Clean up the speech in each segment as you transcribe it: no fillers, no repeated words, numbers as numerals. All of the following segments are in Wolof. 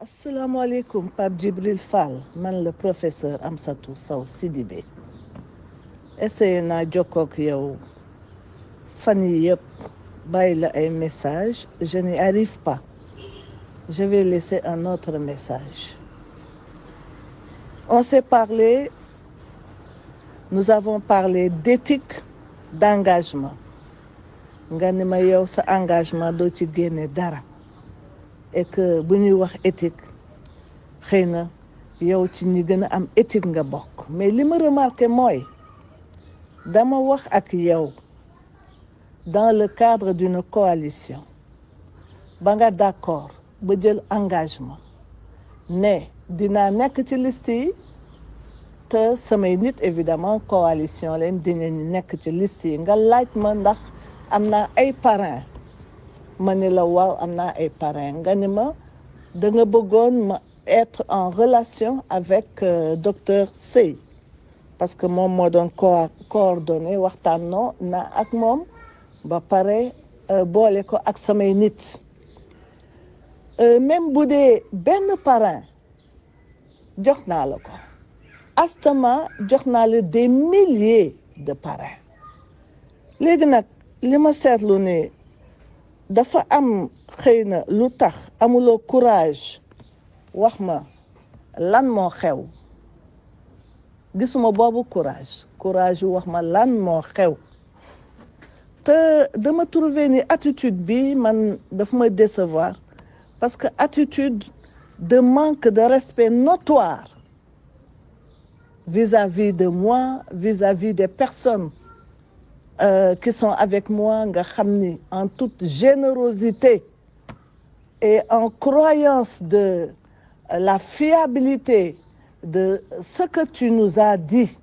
asalaamaaleykum Pape Djibril Fall man la professeur Amsatou Sow Sidibé essayé naa jokkoo ak yow fan yi yëpp bàyyi la ay message je n'y arrive pas je vais laisser un autre message. On s'est parlé, nous avons parlé d'éthique, d'engagement nga ni ma yow sa engagement doo ci génne dara et que bu ñuy wax éthique xëy na yow ci ñi gën a am éthique nga bokk mais li ma remarqué mooy dama wax ak yow dans le cadre d'une coalition ba nga d'accord ba jël engagement ne dinaa nekk ci liste yi te samay nit évidemment coalition leen dinañu nekk ci liste yi nga laaj ma ndax am naa ay parrain ma ne la waaw am naa ay parrain nga ni ma da nga bëggoon ma être en relation avec docteur Sey parce que moom moo doon coordonné waxtaanoo na ak moom ba pare boole ko ak samay nit même bu dee benn parrain jox naa la ko astama jox naa la des milliers de parrains léegi nag li ma seetlu ne dafa am xëy na lu tax amuloo courage wax ma lan moo xew gisuma boobu courage wax ma lan moo xew te dama trouver ni attitude bi man daf ma décevoir parce que attitude de manque de respect notoire vis-à-vis de moi vis-à-vis des personnes qui sont avec moi nga xam ni en toute générosité et en croyance de la fiabilité de ce que tu nous as dit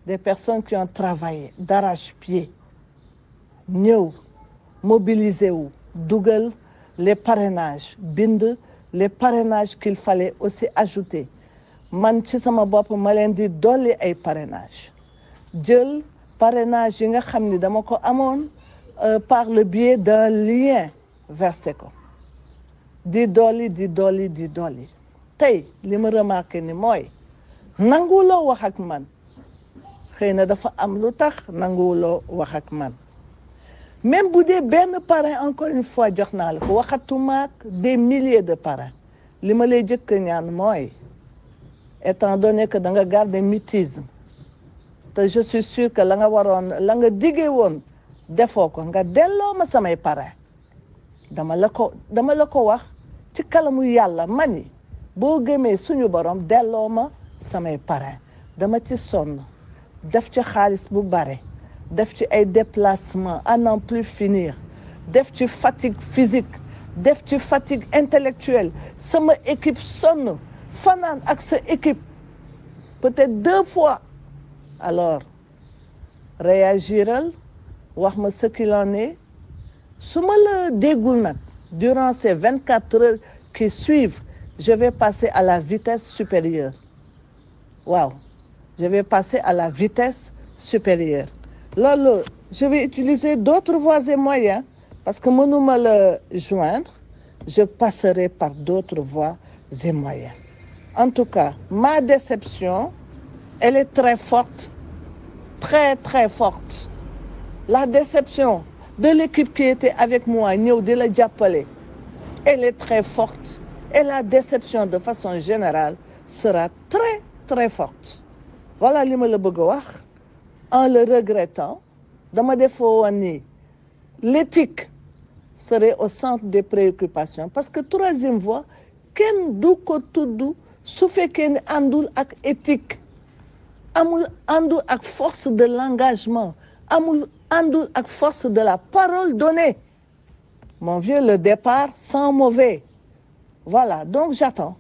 des personnes qui ont travaillé d'arrache-pied ñëw mobiliser wu dugal les parrainages bind les parrainages qu'il fallait aussi ajouter man ci sama bopp ma leen di dolli ay parrainage jël parrainage yi nga xam ni dama ko amoon par le biais d'un lien versé ko di dolli tey li ma remarqué ni mooy nanguwuloo wax ak man xëy na dafa am lu tax nanguwuloo wax ak man même bu dee benn parrain encore une fois jox naa la ko waxatumaak des milliers de parrains li ma lay jëkk ñaan mooy étant donné que da nga garder mutisme te je suis sûr que la nga diggee woon defoo ko nga delloo ma samay parrain dama la ko wax ci kalamu yàlla mani boo gëmee suñu borom delloo ma samay parrain dama ci sonn def ci xaalis bu bare def ci ay déplacement à n'en plus finir def ci fatigue physique def ci fatigue intellectuelle sama équipe sonn fanaan ak sa équipe peut-être 2 fois alors réagiral wax ma ce qu'il en est su ma la déggul nag durant ces 24 heures qui suivent je vais passer à la vitesse supérieure waaw je vais passer à la vitesse supérieure loolu je vais utiliser d'autres voies et moyens parce que mënuma la joindre je passerai par d'autres voies et moyens en tout cas ma déception elle est très forte très très forte la déception de l'équipe qui était avec moi ñëw di la jàppale elle est très forte et la déception de façon générale sera très très forte voilà li ma la bëgg a wax en le regrettant dama defoo woon ni l'éthique serait au centre des préoccupations parce que troisième voie kenn du ko tudd su fekkee ne àndul ak éthique àndul ak force de l'engagement àndul ak force de la parole donnée mon vieux le départ sent mauvais voilà donc j'attends